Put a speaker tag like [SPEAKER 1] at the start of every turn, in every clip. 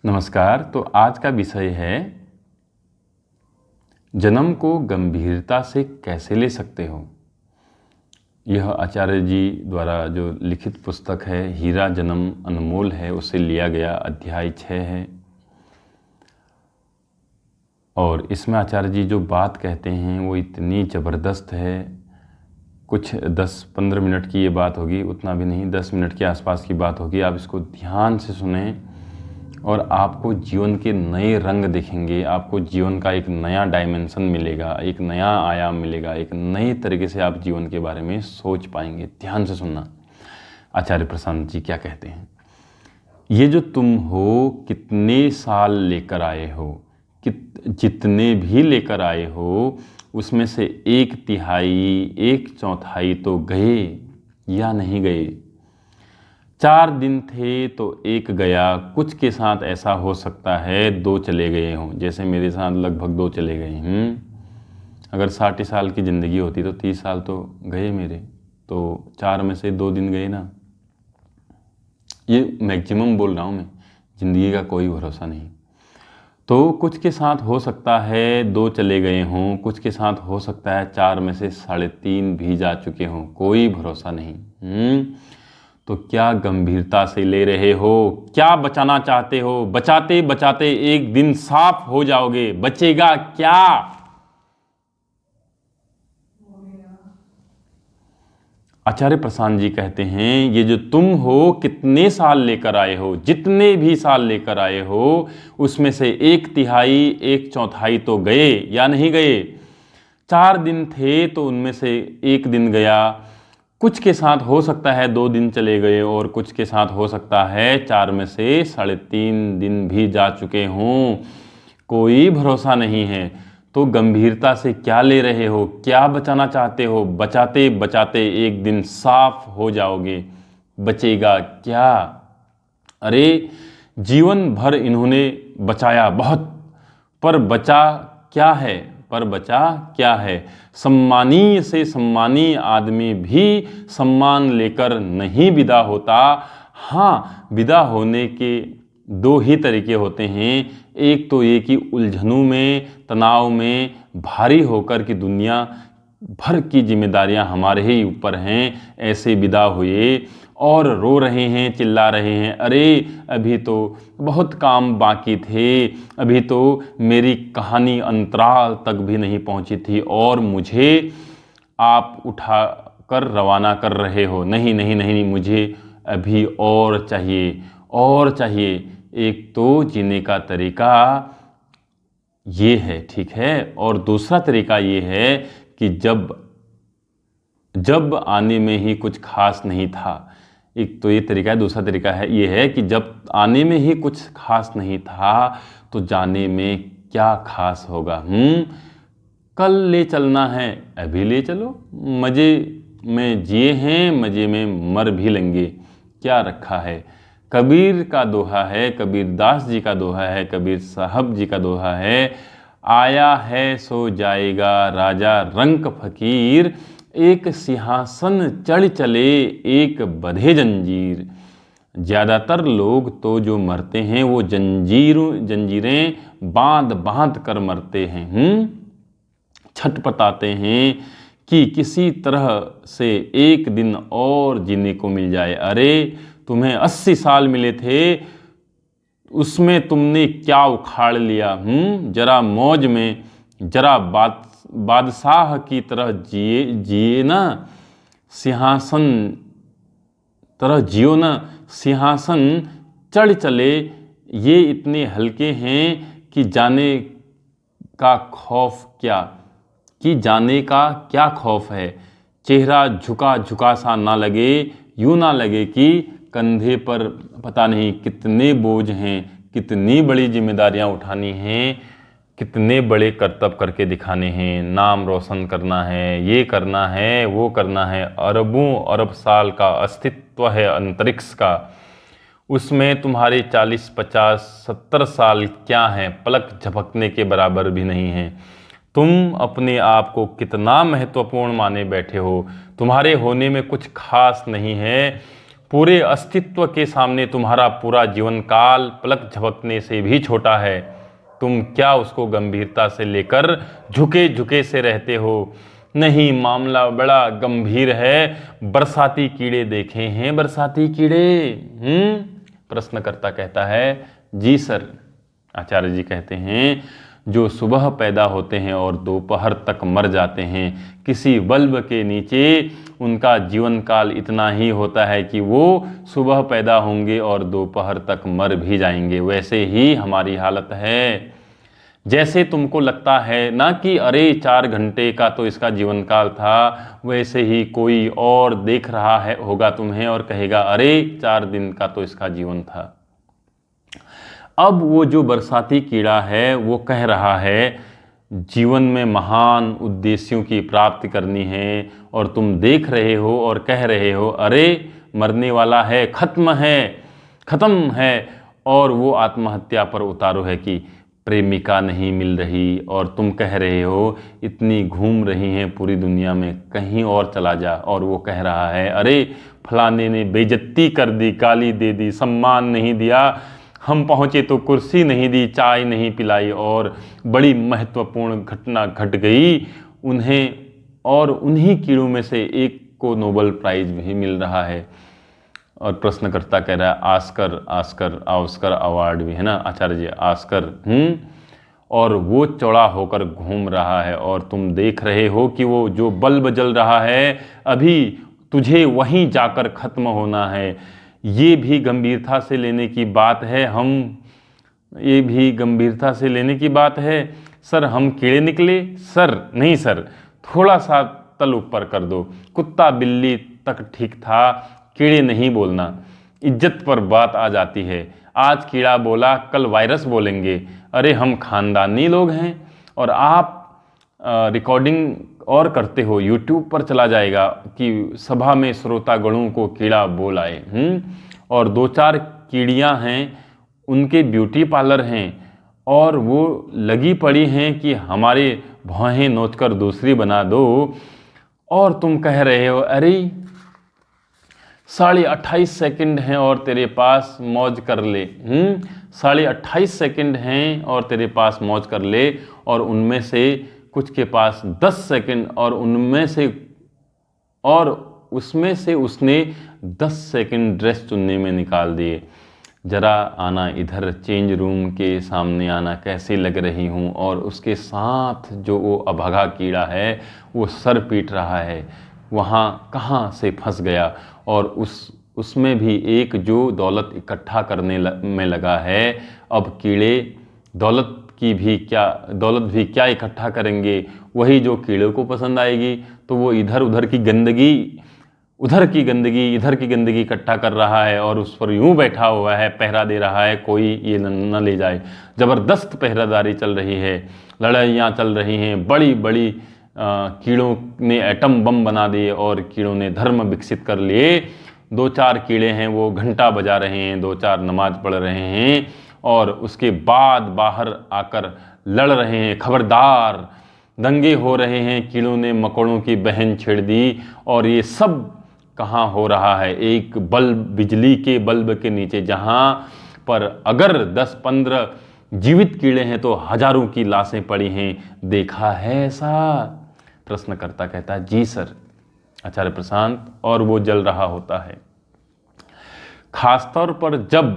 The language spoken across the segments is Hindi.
[SPEAKER 1] नमस्कार। तो आज का विषय है जन्म को गंभीरता से कैसे ले सकते हो। यह आचार्य जी द्वारा जो लिखित पुस्तक है हीरा जन्म अनमोल है, उससे लिया गया अध्याय 6 है। और इसमें आचार्य जी जो बात कहते हैं वो इतनी ज़बरदस्त है। कुछ 10-15 मिनट की ये बात होगी, उतना भी नहीं, 10 मिनट के आसपास की बात होगी। आप इसको ध्यान से सुने और आपको जीवन के नए रंग दिखेंगे। आपको जीवन का एक नया डायमेंशन मिलेगा, एक नया आयाम मिलेगा, एक नए तरीके से आप जीवन के बारे में सोच पाएंगे। ध्यान से सुनना। आचार्य प्रशांत जी क्या कहते हैं, ये जो तुम हो कितने साल लेकर आए हो, जितने भी लेकर आए हो उसमें से 1/3 1/4 तो गए या नहीं गए। 4 दिन थे तो 1 गया। कुछ के साथ ऐसा हो सकता है 2 चले गए हों, जैसे मेरे साथ लगभग 2 चले गए। अगर 60 साल की ज़िंदगी होती तो 30 साल तो गए मेरे, तो 4 में से 2 दिन गए ना। ये मैक्सिमम बोल रहा हूँ मैं, ज़िंदगी का कोई भरोसा नहीं। तो कुछ के साथ हो सकता है 2 चले गए हों, कुछ के साथ हो सकता है 4 में से 3.5 भी जा चुके हों, कोई भरोसा नहीं। तो क्या गंभीरता से ले रहे हो, क्या बचाना चाहते हो। बचाते बचाते एक दिन साफ हो जाओगे, बचेगा क्या। आचार्य प्रशांत जी कहते हैं ये जो तुम हो कितने साल लेकर आए हो, जितने भी साल लेकर आए हो उसमें से 1/3 1/4 तो गए या नहीं गए। 4 दिन थे तो उनमें से 1 दिन गया। कुछ के साथ हो सकता है 2 दिन चले गए और कुछ के साथ हो सकता है 4 में से 3.5 दिन भी जा चुके हों, कोई भरोसा नहीं है। तो गंभीरता से क्या ले रहे हो, क्या बचाना चाहते हो। बचाते बचाते एक दिन साफ हो जाओगे, बचेगा क्या। अरे जीवन भर इन्होंने बचाया बहुत, पर बचा क्या है, पर बचा क्या है। सम्मानीय से सम्मानीय आदमी भी सम्मान लेकर नहीं विदा होता। हाँ, विदा होने के 2 ही तरीके होते हैं। एक तो ये कि उलझनों में, तनाव में भारी होकर कि दुनिया भर की जिम्मेदारियां हमारे ही ऊपर हैं, ऐसे विदा हुए और रो रहे हैं, चिल्ला रहे हैं, अरे अभी तो बहुत काम बाकी थे, अभी तो मेरी कहानी अंतराल तक भी नहीं पहुंची थी और मुझे आप उठा कर रवाना कर रहे हो। नहीं नहीं नहीं, मुझे अभी और चाहिए, और चाहिए। एक तो जीने का तरीका ये है, ठीक है, और दूसरा तरीका ये है कि जब आने में ही कुछ खास नहीं था। एक तो ये तरीका है, दूसरा तरीका है ये है कि जब आने में ही कुछ खास नहीं था तो जाने में क्या खास होगा। कल ले चलना है, अभी ले चलो। मज़े में जिए हैं, मज़े में मर भी लेंगे, क्या रखा है। कबीर का दोहा है, कबीर दास जी का दोहा है, कबीर साहब जी का दोहा है, आया है सो जाएगा राजा रंक फकीर, एक सिंहासन चढ़ चले एक बंधे जंजीर। ज़्यादातर लोग तो जो मरते हैं वो जंजीरें बांध बांध कर मरते हैं। छटपटाते हैं कि किसी तरह से एक दिन और जीने को मिल जाए। अरे तुम्हें 80 साल मिले थे, उसमें तुमने क्या उखाड़ लिया। जरा मौज में, जरा बादशाह की तरह जिए ना, सिंहासन तरह जियो ना, सिंहासन चढ़ चले। ये इतने हल्के हैं कि जाने का खौफ क्या, कि जाने का क्या खौफ है। चेहरा झुका झुका सा ना लगे, यूँ ना लगे कि कंधे पर पता नहीं कितने बोझ हैं, कितनी बड़ी जिम्मेदारियां उठानी हैं, कितने बड़े कर्तव्य करके दिखाने हैं, नाम रोशन करना है, ये करना है, वो करना है। अरबों अरब साल का अस्तित्व है अंतरिक्ष का, उसमें तुम्हारे 40 50 70 साल क्या हैं, पलक झपकने के बराबर भी नहीं हैं। तुम अपने आप को कितना महत्वपूर्ण माने बैठे हो, तुम्हारे होने में कुछ खास नहीं है। पूरे अस्तित्व के सामने तुम्हारा पूरा जीवन काल पलक झपकने से भी छोटा है। तुम क्या उसको गंभीरता से लेकर झुके झुके से रहते हो? नहीं, मामला बड़ा गंभीर है। बरसाती कीड़े देखे हैं बरसाती कीड़े? प्रश्नकर्ता कहता है जी सर। आचार्य जी कहते हैं जो सुबह पैदा होते हैं और दोपहर तक मर जाते हैं, किसी बल्ब के नीचे उनका जीवन काल इतना ही होता है कि वो सुबह पैदा होंगे और दोपहर तक मर भी जाएंगे। वैसे ही हमारी हालत है। जैसे तुमको लगता है ना कि अरे 4 घंटे का तो इसका जीवन काल था, वैसे ही कोई और देख रहा है होगा तुम्हें और कहेगा अरे 4 दिन का तो इसका जीवन था। अब वो जो बरसाती कीड़ा है वो कह रहा है जीवन में महान उद्देश्यों की प्राप्ति करनी है, और तुम देख रहे हो और कह रहे हो अरे मरने वाला है, खत्म है, और वो आत्महत्या पर उतारू है कि प्रेमिका नहीं मिल रही, और तुम कह रहे हो इतनी घूम रही हैं पूरी दुनिया में, कहीं और चला जा। और वो कह रहा है अरे फलाने ने बेइज्जती कर दी, गाली दे दी, सम्मान नहीं दिया, हम पहुँचे तो कुर्सी नहीं दी, चाय नहीं पिलाई, और बड़ी महत्वपूर्ण घटना घट गई उन्हें, और उन्हीं कीड़ों में से एक को नोबेल प्राइज भी मिल रहा है। और प्रश्नकर्ता कह रहा है ऑस्कर अवार्ड भी है ना आचार्य जी, ऑस्कर। और वो चौड़ा होकर घूम रहा है और तुम देख रहे हो कि वो जो बल्ब जल रहा है अभी तुझे वहीं जाकर खत्म होना है। ये भी गंभीरता से लेने की बात है। ये भी गंभीरता से लेने की बात है। सर हम कीड़े निकले? सर नहीं सर, थोड़ा सा तल ऊपर कर दो। कुत्ता बिल्ली तक ठीक था, कीड़े नहीं बोलना। इज्जत पर बात आ जाती है। आज कीड़ा बोला कल वायरस बोलेंगे। अरे हम खानदानी लोग हैं, और आप रिकॉर्डिंग और करते हो, यूट्यूब पर चला जाएगा कि सभा में श्रोतागणों को कीड़ा बोल आए। और 2-4 कीड़ियाँ हैं, उनके ब्यूटी पार्लर हैं, और वो लगी पड़ी हैं कि हमारे भौहें नोचकर दूसरी बना दो। और तुम कह रहे हो अरे 28.5 सेकंड हैं और तेरे पास मौज कर ले। 28.5 सेकंड हैं और तेरे पास मौज कर ले, और उनमें से कुछ के पास 10 सेकंड, और उसमें से उसने 10 सेकंड ड्रेस चुनने में निकाल दिए। जरा आना इधर, चेंज रूम के सामने आना, कैसी लग रही हूँ। और उसके साथ जो वो अभागा कीड़ा है वो सर पीट रहा है, वहाँ कहाँ से फंस गया। और उसमें भी एक जो दौलत इकट्ठा करने में लगा है। अब कीड़े दौलत भी क्या इकट्ठा करेंगे, वही जो कीड़े को पसंद आएगी। तो वो इधर की गंदगी इधर की गंदगी इकट्ठा कर रहा है, और उस पर यूं बैठा हुआ है, पहरा दे रहा है कोई ये न ले जाए। ज़बरदस्त पहरादारी चल रही है, लड़ाइयाँ चल रही हैं, बड़ी बड़ी कीड़ों ने एटम बम बना दिए और कीड़ों ने धर्म विकसित कर लिए। 2-4 कीड़े हैं वो घंटा बजा रहे हैं, 2-4 नमाज पढ़ रहे हैं, और उसके बाद बाहर आकर लड़ रहे हैं। खबरदार, दंगे हो रहे हैं, कीड़ों ने मकोड़ों की बहन छेड़ दी। और ये सब कहाँ हो रहा है? एक बिजली के बल्ब के नीचे, जहाँ पर अगर 10-15 जीवित कीड़े हैं तो हजारों की लाशें पड़ी हैं। देखा है ऐसा? प्रश्नकर्ता कहता है जी सर आचार्य प्रशांत। और वो जल रहा होता है। खासतौर पर जब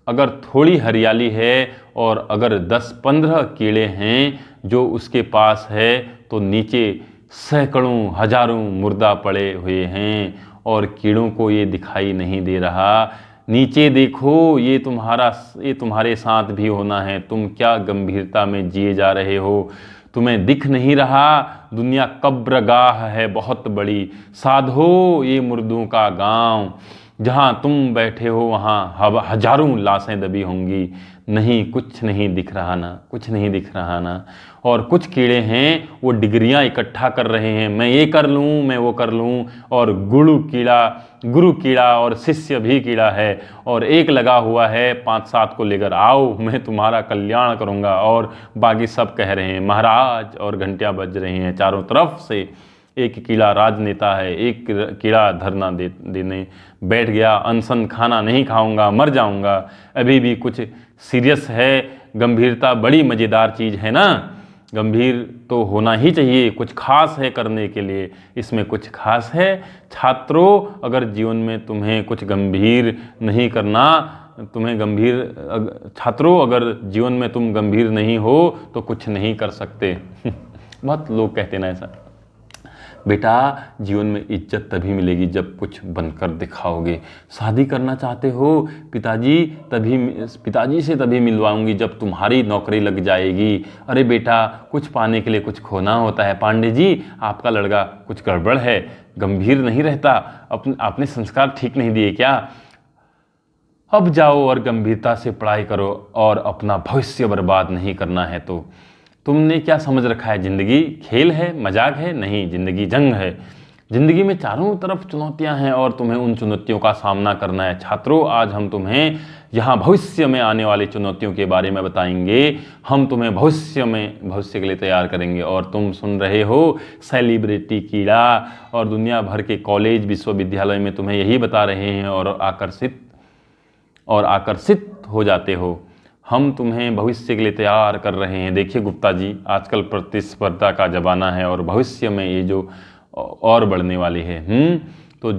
[SPEAKER 1] अगर थोड़ी हरियाली है और अगर 10-15 कीड़े हैं जो उसके पास है, तो नीचे सैकड़ों हजारों मुर्दा पड़े हुए हैं, और कीड़ों को ये दिखाई नहीं दे रहा। नीचे देखो, ये तुम्हारे साथ भी होना है। तुम क्या गंभीरता में जिए जा रहे हो? तुम्हें दिख नहीं रहा दुनिया कब्रगाह है बहुत बड़ी। साधो ये मुर्दों का गांव, जहाँ तुम बैठे हो वहाँ हजारों लाशें दबी होंगी। नहीं, कुछ नहीं दिख रहा ना। और कुछ कीड़े हैं वो डिग्रियाँ इकट्ठा कर रहे हैं, मैं ये कर लूँ, मैं वो कर लूँ। और गुरु कीड़ा और शिष्य भी कीड़ा है, और एक लगा हुआ है 5-7 को लेकर आओ, मैं तुम्हारा कल्याण करूँगा। और बाकी सब कह रहे हैं महाराज, और घंटियाँ बज रही हैं चारों तरफ से। एक कीड़ा राजनेता है, एक कीड़ा धरना देने बैठ गया, अनशन, खाना नहीं खाऊंगा, मर जाऊंगा। अभी भी कुछ सीरियस है, गंभीरता बड़ी मज़ेदार चीज़ है ना, गंभीर तो होना ही चाहिए, कुछ खास है करने के लिए, इसमें कुछ खास है। छात्रों, अगर जीवन में तुम्हें कुछ गंभीर नहीं करना, छात्रों अगर जीवन में तुम गंभीर नहीं हो तो कुछ नहीं कर सकते। बहुत लोग कहते ना ऐसा। बेटा, जीवन में इज्जत तभी मिलेगी जब कुछ बनकर दिखाओगे। शादी करना चाहते हो, पिताजी से तभी मिलवाऊंगी जब तुम्हारी नौकरी लग जाएगी। अरे बेटा, कुछ पाने के लिए कुछ खोना होता है। पांडे जी, आपका लड़का कुछ गड़बड़ है, गंभीर नहीं रहता, आपने संस्कार ठीक नहीं दिए क्या? अब जाओ और गंभीरता से पढ़ाई करो, और अपना भविष्य बर्बाद नहीं करना है तो। तुमने क्या समझ रखा है, ज़िंदगी खेल है, मजाक है? नहीं, ज़िंदगी जंग है। ज़िंदगी में चारों तरफ चुनौतियां हैं और तुम्हें उन चुनौतियों का सामना करना है। छात्रों, आज हम तुम्हें यहाँ भविष्य में आने वाली चुनौतियों के बारे में बताएंगे। हम तुम्हें भविष्य के लिए तैयार करेंगे। और तुम सुन रहे हो सेलिब्रिटी कीड़ा, और दुनिया भर के कॉलेज विश्वविद्यालय में तुम्हें यही बता रहे हैं और आकर्षित हो जाते हो। हम तुम्हें भविष्य के लिए तैयार कर रहे हैं। देखिए गुप्ता जी, आजकल प्रतिस्पर्धा का ज़माना है और भविष्य में ये जो और बढ़ने वाली है। तो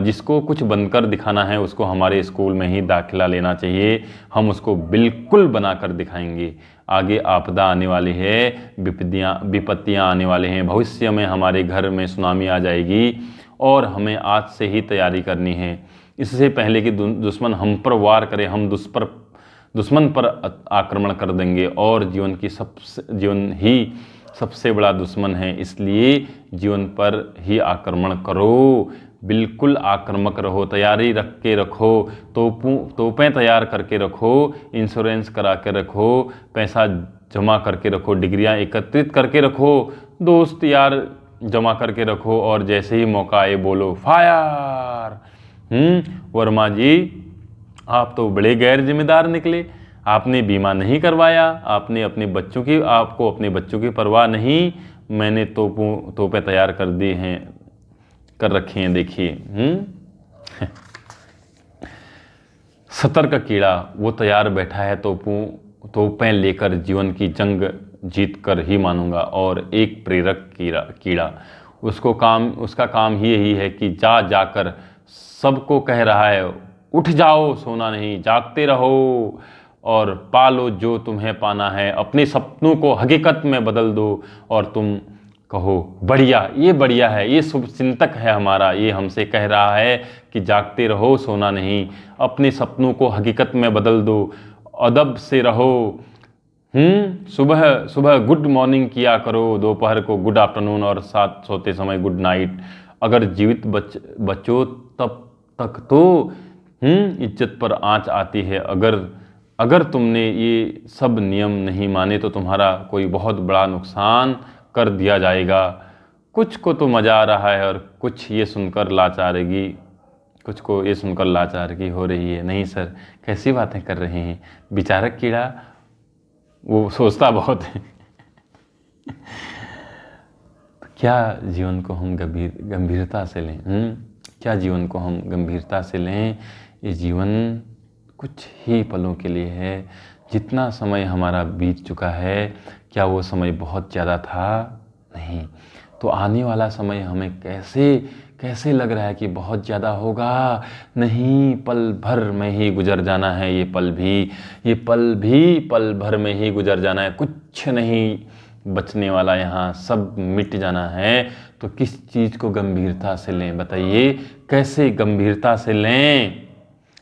[SPEAKER 1] जिसको कुछ बनकर दिखाना है उसको हमारे स्कूल में ही दाखिला लेना चाहिए। हम उसको बिल्कुल बना कर दिखाएंगे। आगे आपदा आने वाली है, विपत्तियाँ आने वाले हैं, भविष्य में हमारे घर में सुनामी आ जाएगी, और हमें आज से ही तैयारी करनी है। इससे पहले कि दुश्मन हम पर वार करे, हम दुश्मन पर आक्रमण कर देंगे, और जीवन ही सबसे बड़ा दुश्मन है। इसलिए जीवन पर ही आक्रमण करो, बिल्कुल आक्रामक रहो, तैयारी रख के रखो, तोपें तैयार करके रखो, इंश्योरेंस करा के रखो, पैसा जमा करके रखो, डिग्रियां एकत्रित करके रखो, दोस्त यार जमा करके रखो, और जैसे ही मौका आए बोलो फायर। वर्मा जी, आप तो बड़े गैर जिम्मेदार निकले। आपने बीमा नहीं करवाया, आपको अपने बच्चों की परवाह नहीं। मैंने तोपें तैयार कर रखी हैं, देखिए। सतर्क कीड़ा, वो तैयार बैठा है तोपें लेकर, जीवन की जंग जीत कर ही मानूंगा। और एक प्रेरक कीड़ा, उसका काम ही यही है कि जाकर सबको कह रहा है, उठ जाओ, सोना नहीं, जागते रहो और पालो जो तुम्हें पाना है। अपने सपनों को हकीकत में बदल दो, और तुम कहो बढ़िया, ये बढ़िया है, ये शुभ चिंतक है हमारा, ये हमसे कह रहा है कि जागते रहो, सोना नहीं, अपने सपनों को हकीकत में बदल दो, अदब से रहो। सुबह सुबह गुड मॉर्निंग किया करो, दोपहर को गुड आफ्टरनून, और साथ सोते समय गुड नाइट। अगर जीवित बचो तब तक तो इज्जत पर आंच आती है। अगर तुमने ये सब नियम नहीं माने तो तुम्हारा कोई बहुत बड़ा नुकसान कर दिया जाएगा। कुछ को तो मज़ा आ रहा है, और कुछ को ये सुनकर लाचारगी हो रही है। नहीं सर, कैसी बातें कर रहे हैं। विचारक कीड़ा वो सोचता बहुत है। क्या जीवन को हम गंभीरता से लें? क्या जीवन को हम गंभीरता से लें? ये जीवन कुछ ही पलों के लिए है। जितना समय हमारा बीत चुका है, क्या वो समय बहुत ज़्यादा था? नहीं। तो आने वाला समय हमें कैसे लग रहा है कि बहुत ज़्यादा होगा? नहीं, पल भर में ही गुजर जाना है। ये पल भी पल भर में ही गुजर जाना है। कुछ नहीं बचने वाला, यहाँ सब मिट जाना है। तो किस चीज़ को गंभीरता से लें, बताइए, कैसे गंभीरता से लें?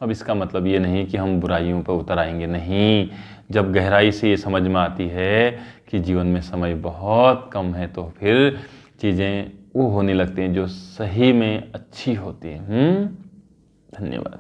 [SPEAKER 1] अब इसका मतलब ये नहीं कि हम बुराइयों पर उतर आएंगे, नहीं। जब गहराई से ये समझ में आती है कि जीवन में समय बहुत कम है, तो फिर चीज़ें वो होने लगती हैं जो सही में अच्छी होती हैं। धन्यवाद।